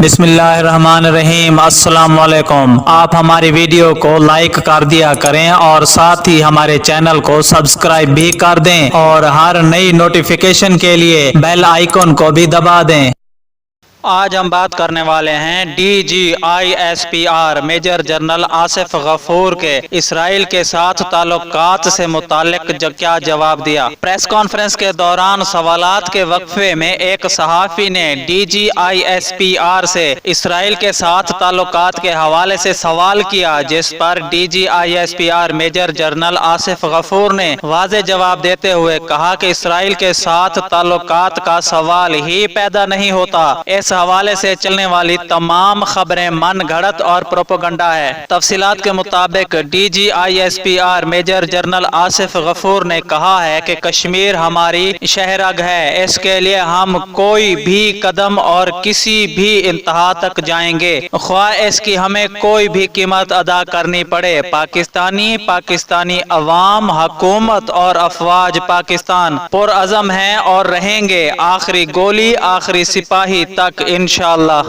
بسم اللہ الرحمن الرحیم۔ السلام علیکم۔ آپ ہماری ویڈیو کو لائک کر دیا کریں اور ساتھ ہی ہمارے چینل کو سبسکرائب بھی کر دیں اور ہر نئی نوٹیفیکیشن کے لیے بیل آئیکن کو بھی دبا دیں۔ آج ہم بات کرنے والے ہیں DGISPR میجر جنرل آصف غفور کے اسرائیل کے ساتھ تعلقات سے متعلق کیا جواب دیا۔ پریس کانفرنس کے دوران سوالات کے وقفے میں ایک صحافی نے DGISPR سے اسرائیل کے ساتھ تعلقات کے حوالے سے سوال کیا، جس پر DGISPR میجر جنرل آصف غفور نے واضح جواب دیتے ہوئے کہا کہ اسرائیل کے ساتھ تعلقات کا سوال ہی پیدا نہیں ہوتا۔ اس حوالے سے چلنے والی تمام خبریں من گھڑت اور پروپیگنڈا ہے۔ تفصیلات کے مطابق DGISPR میجر جنرل آصف غفور نے کہا ہے کہ کشمیر ہماری شہرگ ہے، اس کے لیے ہم کوئی بھی قدم اور کسی بھی انتہا تک جائیں گے، خواہ اس کی ہمیں کوئی بھی قیمت ادا کرنی پڑے۔ پاکستانی عوام، حکومت اور افواج پاکستان پرعزم ہیں اور رہیں گے، آخری گولی، آخری سپاہی تک انشاءاللہ۔